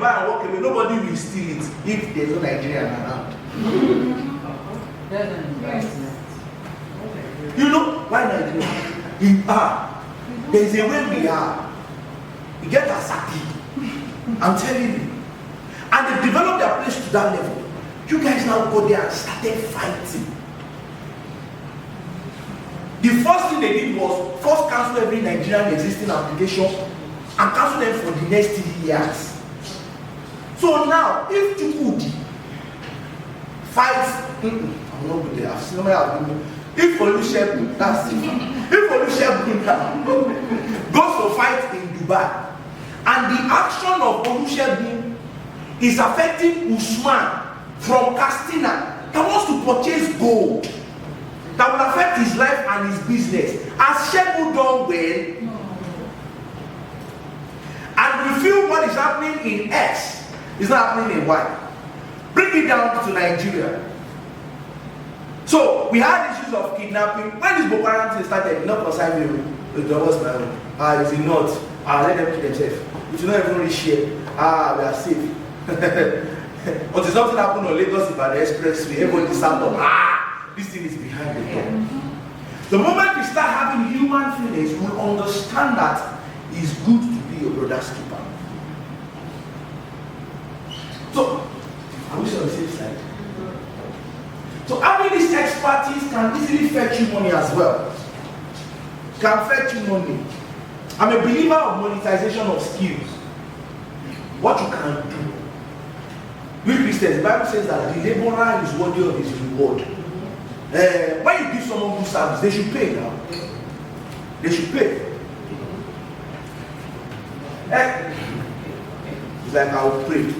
Dubai and walk away, nobody will steal it if there's no Nigerian around. You know why Nigeria? There's a way we are. You get Asaki. I'm telling you. And they developed their place to that level. You guys now go there and started fighting. The first thing they did was first cancel every Nigerian existing application and cancel them for the next 3 years. So now, if Chukudi fights, I'm not good there. I've seen somebody. If Olusegun, that's it. If Olusegun goes to fight in Dubai, and the action of Olusegun is affecting Usman from Castina that wants to purchase gold, that will affect his life and his business. Has Shegun done well? And we feel what is happening in X is not happening in Y. Bring it down to Nigeria. So we had issues of kidnapping. When this Boko Haram thing started, not concern me. It was my own. Is it not? Let them kill themselves. We should not even reach here. We are safe. But if something happened on Lagos by the expressway, everybody stand up. This thing is behind the door. The moment we start having human feelings, we will understand that it's good to be your brother's keeper. So, are we on the same side? So having this expertise can easily fetch you money as well. Can fetch you money. I'm a believer of monetization of skills. What you can do. We Christians, the Bible says that the laborer is worthy of his reward. When you give someone good service, they should pay now. They should pay. It's like I will pray.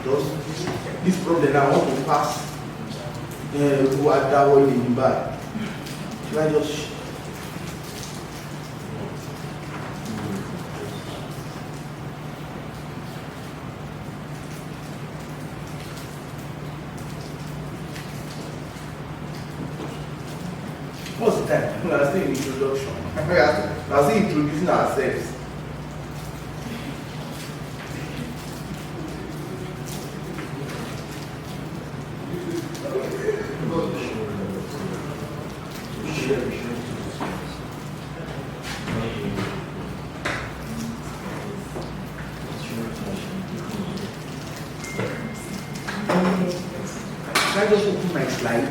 Just this problem I want to pass. Who are that way in Dubai? Can I just what's the time? We are still in introduction. We are still introducing ourselves. Can I just open my slide?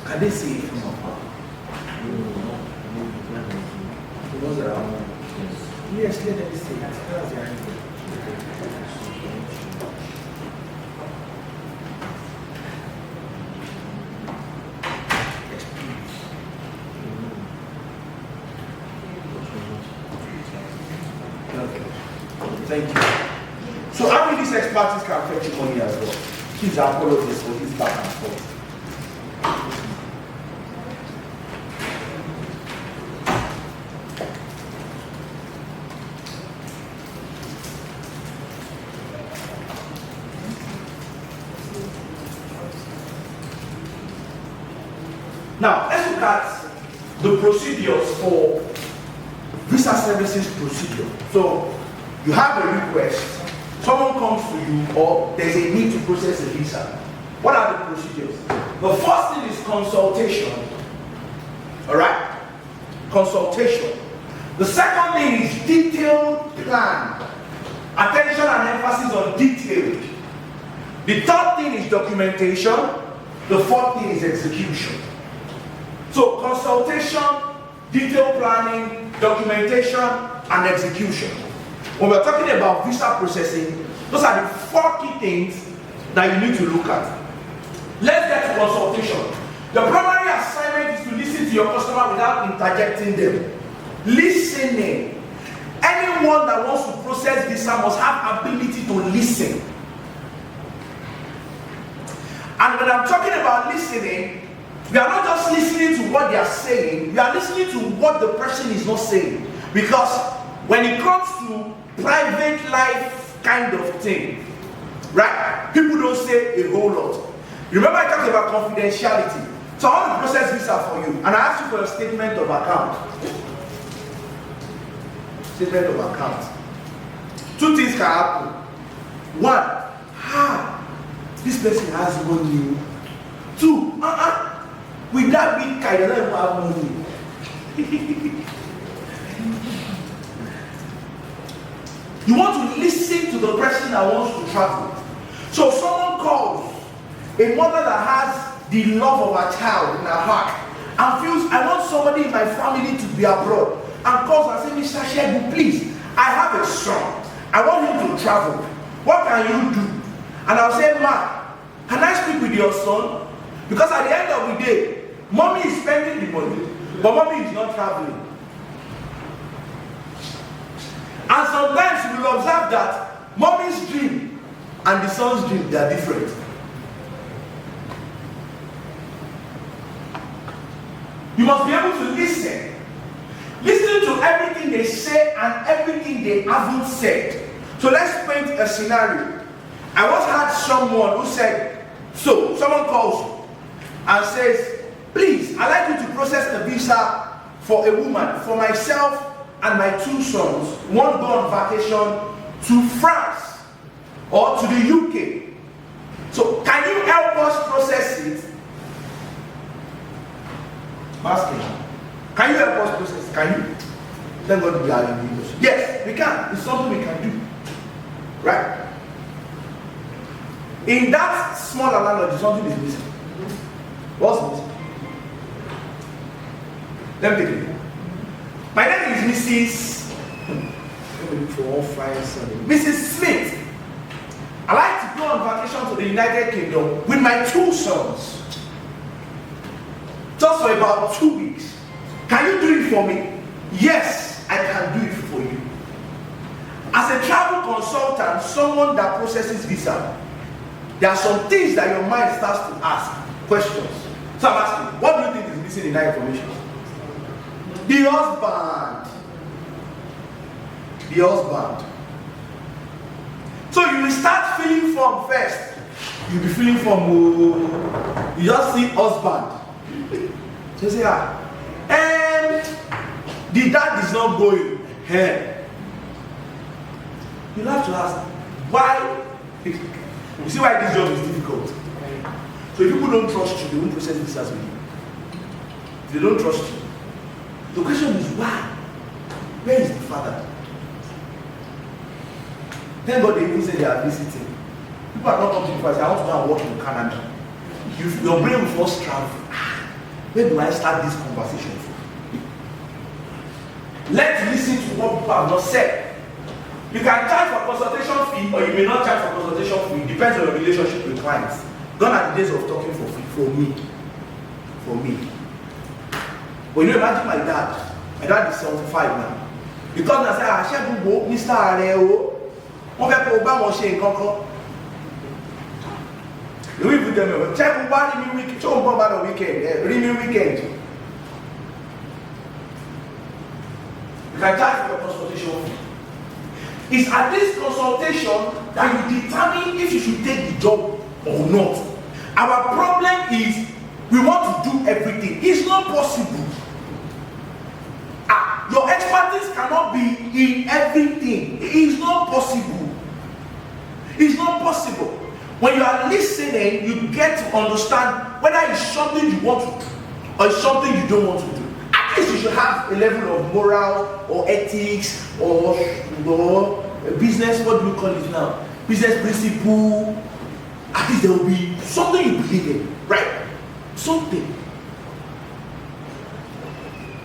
Can they see it from afar? Yes, let them see it. Okay. Thank you. So how many these expertise can fetch you money as well? Please apologize for this back and forth. Now, let's look at the procedures for visa services procedure. So, you have a request, someone comes to you, or there's a need to process a visa. What are the procedures? The first thing is consultation. Alright? Consultation. The second thing is detailed plan. Attention and emphasis on detailed. The third thing is documentation. The fourth thing is execution. So consultation, detailed planning, documentation, and execution. When we're talking about visa processing, those are the 4 key things that you need to look at. Let's get to consultation. The primary assignment is to listen to your customer without interjecting them. Listening. Anyone that wants to process visa must have ability to listen. And when I'm talking about listening, we are not just listening to what they are saying, we are listening to what the person is not saying. Because when it comes to private life kind of thing, right, people don't say a whole lot. Remember I talked about confidentiality. So I want to process visa for you, and I asked you for a statement of account. Statement of account. 2 things can happen. 1, this person has money. 2, with that big guy, they don't even have money. You want to listen to the person that wants to travel. So someone calls, a mother that has the love of her child in her heart and feels, I want somebody in my family to be abroad, and calls and says, Mr. Shegun, please, I have a son. I want him to travel. What can you do? And I'll say, Ma, can I speak with your son? Because at the end of the day, mommy is spending the money, but mommy is not traveling. And sometimes you will observe that mommy's dream and the son's dream, they are different. You must be able to listen. Listen to everything they say and everything they haven't said. So let's paint a scenario. I once had someone who said, so someone calls you and says, please, I'd like you to process a visa for a woman, for myself and my 2 sons. One go on vacation to France or to the UK. So can you help us process it? Masculine. Can you help us process it? Can you? Thank God we are in English. Yes, we can. It's something we can do. Right? In that small analogy, something is missing. What's missing? Let me take it. My name is Mrs. Let me look for one fine Sunday. Mrs. Smith. I like to go on vacation to the United Kingdom with my 2 sons. Just for about 2 weeks. Can you do it for me? Yes, I can do it for you. As a travel consultant, someone that processes visa, there are some things that your mind starts to ask questions. So I'm asking, what do you think is missing in that information? The husband. The husband. So you will start feeling from first. You'll be feeling from, you just see husband. So you say, and the dad is not going. Hey. You'll have to ask, why? You see why this job is difficult. So if people don't trust you, they won't process this as with you. If they don't trust you, the question is why? Where is the father? Thank God they even say they are visiting. People are not coming to say, I want to go and work in Canada. Your brain will first travel. Where do I start this conversation from? Let's listen to what people have not said. You can charge for consultation fee or you may not charge for consultation fee. It depends on your relationship with clients. Gone are the days of talking for free for me. For me. But you know, imagine my dad. My dad is 75 now. Because I say, I shall go, Mr. Areo. What people Obama say in Concord? We put them check one weekend, show them about the weekend, renew weekend. You can charge for your consultation fee. It's at this consultation that you determine if you should take the job or not. Our problem is we want to do everything. It's not possible. Your expertise cannot be in everything. It's not possible. It's not possible. When you are listening, you get to understand whether it's something you want to do or it's something you don't want to do. At least you should have a level of moral or ethics or business, what do we call it now? Business principle. At least there will be something you believe in, right? Something.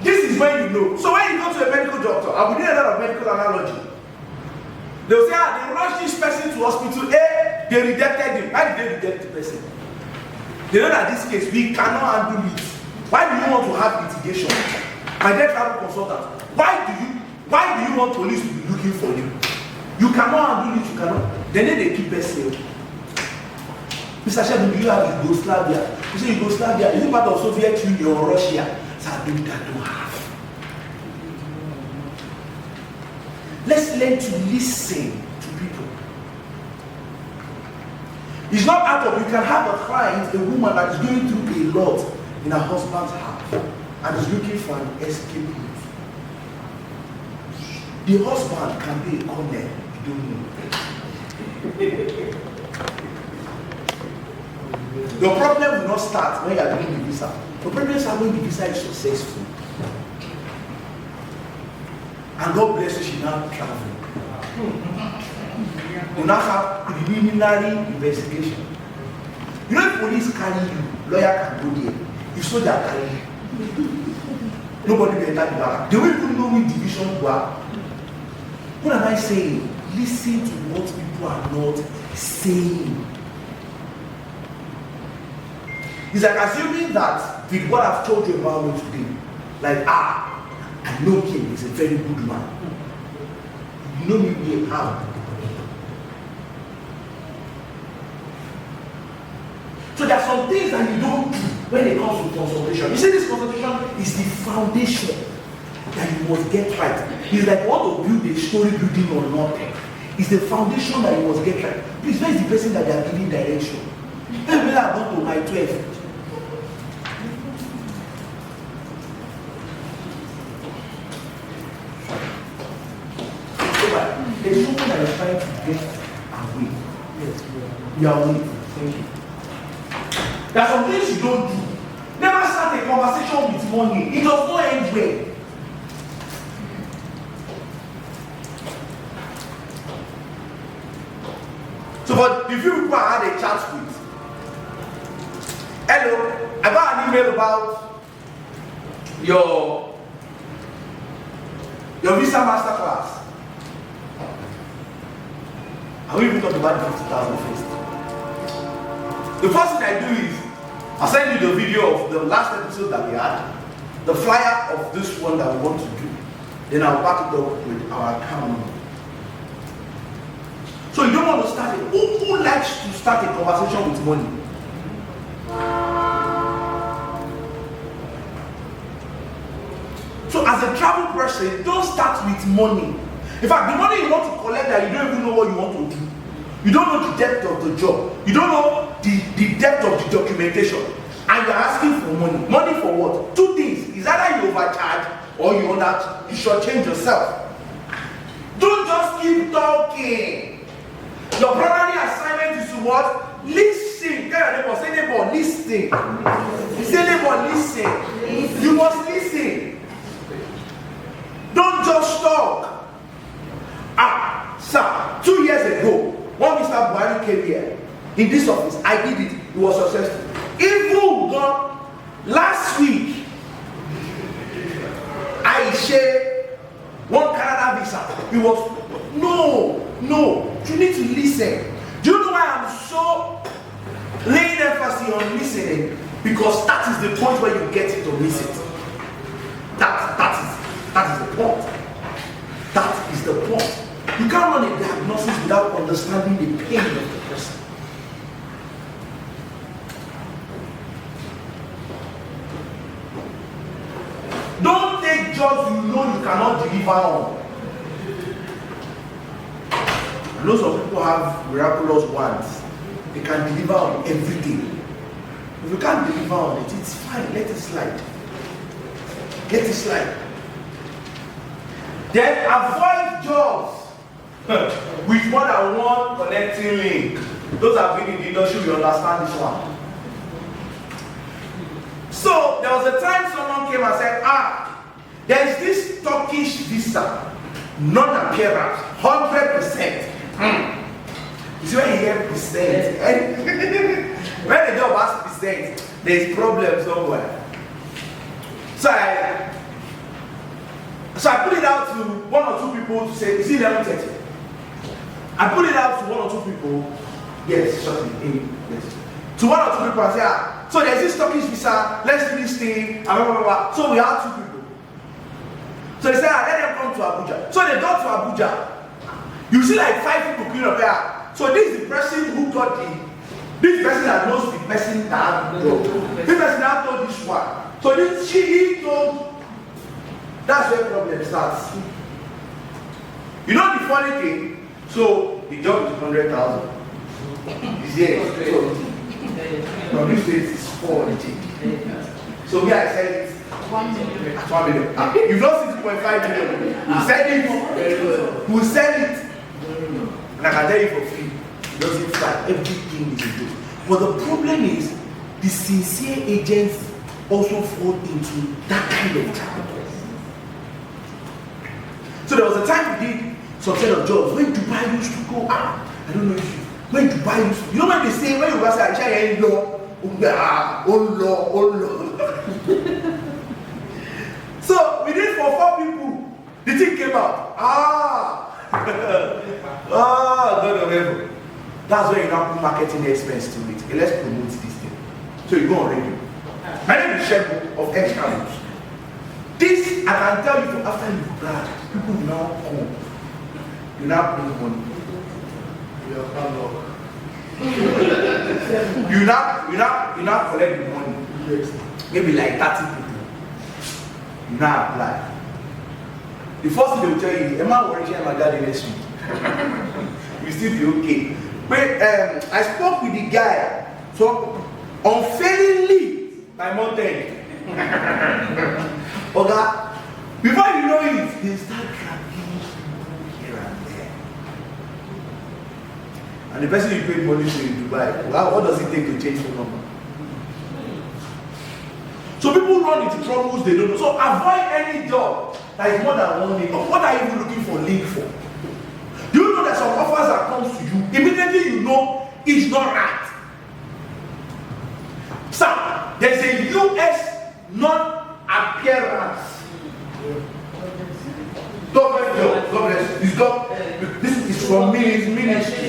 This is when you know. So when you go to a medical doctor, I'll be doing a lot of medical analogy. They'll say, they rushed this person to hospital. They rejected him. Why did they reject the person? They know that this case, we cannot handle it. Why do you want to have litigation? My dear travel consultant, why do you want police to be looking for you? You cannot handle it, you cannot. Then they keep person. Mr. Sheldon, do you have Yugoslavia? You say Yugoslavia, is it part of Soviet Union or Russia? So I don't have. Let's learn to listen to people. It's not out of, you can have a client, a woman that is going through a lot in her husband's house and is looking for an escape route. The husband can be a colonel, you don't know. The problem will not start when you are doing the visa. The problem is when the visa is successful. And God bless you, she now travel. You now have preliminary investigation. You know if police carry you, lawyer can go there. If soldier carry you, nobody will enter the bar. They won't even know which division you are. What am I saying? Listen to what people are not saying. It's like assuming that with what I've told you about me today, like, I know him, he's a very good man. You know me, how? So there are some things that you don't do when it comes to consultation. You see, this consultation is the foundation that you must get right. It's like what to build a story building or nothing. It's the foundation that you must get right. Please, where is the person that they are giving direction? Maybe I've gone to my 12. There's something that is trying to get away. Yes, we are waiting. Thank you. There are some things you don't do. Never start a conversation with money. It does not end well. So, but the few people I had a chat with, hello, I got an email about your visa masterclass. I will even talk about the 50,000 first. The first thing I do is I'll send you the video of the last episode that we had, the flyer of this one that we want to do. Then I'll back it up with our account number. So you don't want to start it. Who likes to start a conversation with money? So as a travel person, don't start with money. In fact, the money you want to collect that you don't even know what you want to do. You don't know the depth of the job. You don't know the depth of the documentation. And you're asking for money. Money for what? Two things. Is either you overcharge or you shortchange yourself. Don't just keep talking. Your primary assignment is to what? Listen. Tell your neighbor, say neighbor, listen. Say neighbor, listen. You must listen. Don't just talk. Sir, 2 years ago, when Mr. Buhari came here, in this office, I did it. It was successful. Even last week, I shared one Canada visa. It was, no, you need to listen. Do you know why I'm so laying emphasis on listening? Because that is the point where you get to miss it. That is the point. That is the point. You can't run a diagnosis without understanding the pain of the person. Don't take jobs you know you cannot deliver on. Lots of people have miraculous ones. They can deliver on everything. If you can't deliver on it, it's fine. Let it slide. Let it slide. Then avoid jobs with more than one connecting link. Those have been in the industry, we understand this one. So there was a time someone came and said, there is this Turkish visa, non-appearance, 100%. You see when you hear percent, when the job has percent, there is problem somewhere. So I put it out to one or two people to say, is it 11:30? I put it out to one or two people. Yes, shortly. Yes. To one or two people, I say, so there's this Turkish visa, let's do this thing, blah, blah, blah. So we have 2 people. So they say, let them come to Abuja. So they got to Abuja. You see like 5 people queuing up there. So this is the person who got this person that knows the person that told. This person that told this one. So he told, that's where problem starts. You know the funny thing? So the job is 100,000. It's here. So from this place is 400. So me, I said it. 1 million. 1 million. You've not seen 2.5 million. You said it. Who said it? And I can tell you for free. It doesn't start. Everything is a joke. But the problem is, the sincere agents also fall into that kind of trap. So there was a time we did some set of jobs when Dubai used to go. I don't know if you. When Dubai used to, you know when they say, when you guys say, I ain't law, oh law. So we did for 4 people. The thing came out. God of heaven. That's where you now put marketing expense to it. Okay, let's promote this thing. So you go on radio. My name is Shebu of X Channels. This, I can tell you, after you brag, people will now come. You now bring money. You now collect the money. Maybe like 30 people. You now apply. The first thing they will tell you, Emma will reach my dad next week. You still be okay. But I spoke with the guy, so unfailingly by mountain. Oga, before you know it, they start trapping here and there. And the person you paid money to in Dubai, what does it take to change the number? So people run into troubles they don't know. So avoid any job that is more than 1 link. What are you even looking for link for? Do you know that some offers that comes to you, immediately you know it's not right? Sir, there's a US non-appearance. Government job. This is from me, it's ministry.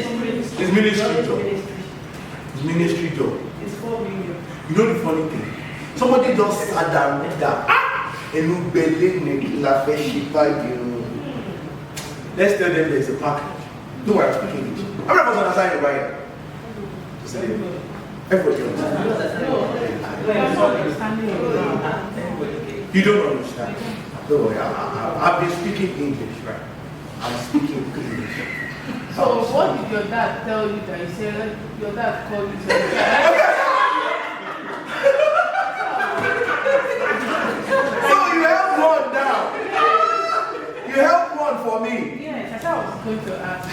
It's ministry job. It's ministry job. It's 4 million. You know the funny thing? Somebody just sat down with that. Let's tell them there's a package. No, I'm speaking English. How many of us understand your Bible? Everybody understands. You don't understand. Don't worry, I've been speaking English, right? I'm speaking English. So what did your dad tell you that you said your dad called you to So you help one now. You help one for me. Yes, that's what I was going to ask.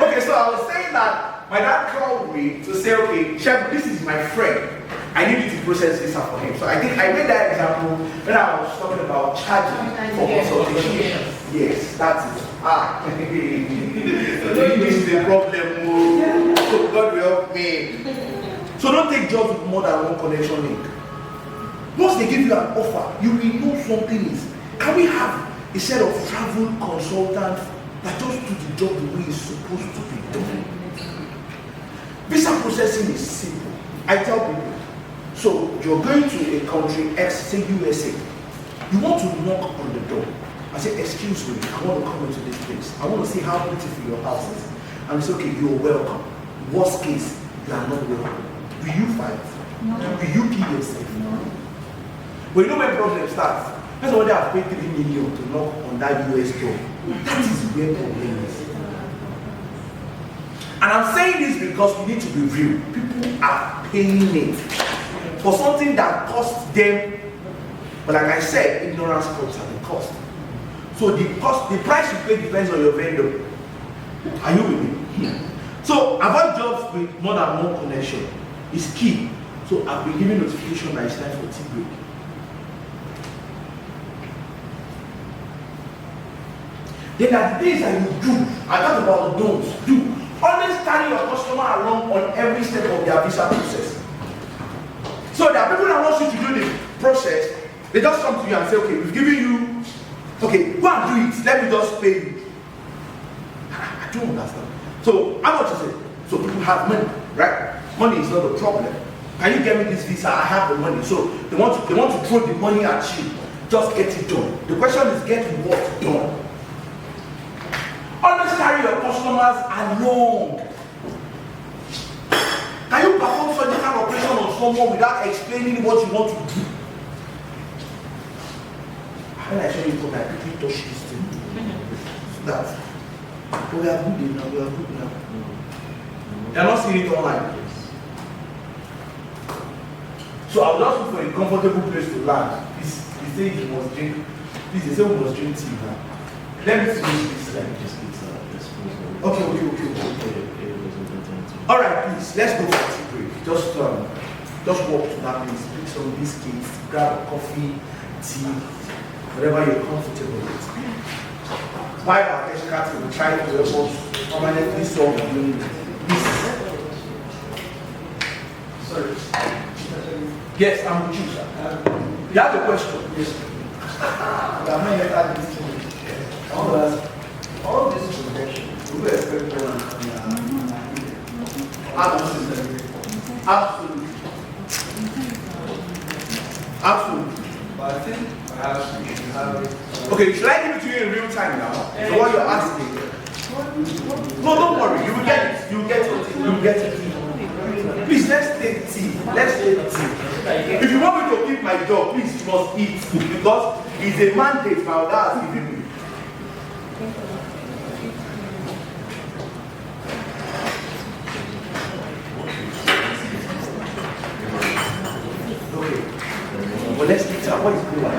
Okay, so I was saying that my dad called me to say, okay, Chef, this is my friend. I need you to process this up for him. So I think I made that example when I was talking about charging for consultation. Yes, that's it. This is the problem. So God will help me. So don't take jobs with more than 1 connection link. Once they give you an offer, you will know something is. Can we have a set of travel consultants that just do the job the way it's supposed to be done? Visa processing is simple. I tell people, so you're going to a country X, say USA. You want to knock on the door. I say, excuse me, I want to come into this place. I want to see how beautiful your house is. And they say, okay, you're welcome. Worst case, you are not welcome. Will you fight? No. Will you kill yourself? No. But you know when problem starts? That's why they have paid 3 million to knock on that US door. That is where problem is. And I'm saying this because we need to be real. People are paying it for something that costs them. But like I said, ignorance comes at the cost. So the price you pay depends on your vendor. Are you with me? So avoid jobs with more than 1 connection is key. So I've been giving notification that it's time for tea break. Then are the things that you do. I talk about the don'ts. Do. Always carry your customer along on every step of their visa process. So there are people that want you to do the process. They just come to you and say, okay, we've given you, okay, go and do it. Let me just pay you. don't understand. So how much is it? So people have money, right? Money is not a problem. Can you get me this visa? I have the money. So they want to throw the money at you. Just get it done. The question is, get what done? Always carry your customers along. Can you perform surgical operation on someone without explaining what you want to do? When I show you come, I quickly touch this thing. So that we are good now, we are good now. They are not seeing it online. So I will just look for a comfortable place to land. They say you must drink. Please, they say we must drink tea now. Let me finish this. Okay. All right, please. Let's go for tea break. Just walk to that place, pick some biscuits, grab a coffee, tea, whatever you're comfortable with. Why our cash card will try to help us permanently solve this. Sorry. Yes, I'm with you, sir. You have a question? Yes. I have not yet had this thing. All this protection, we will expect one Absolutely. But I think perhaps we should have it. Okay, should I give it to you in real time now? So what you're asking? No, don't worry. You will get it. You will get it. You will get it. Please, let's take tea. Let's take tea. If you want me to keep my job, please, you must eat. Because it's a mandate for our people. Okay. Well, let's get up. What is going on?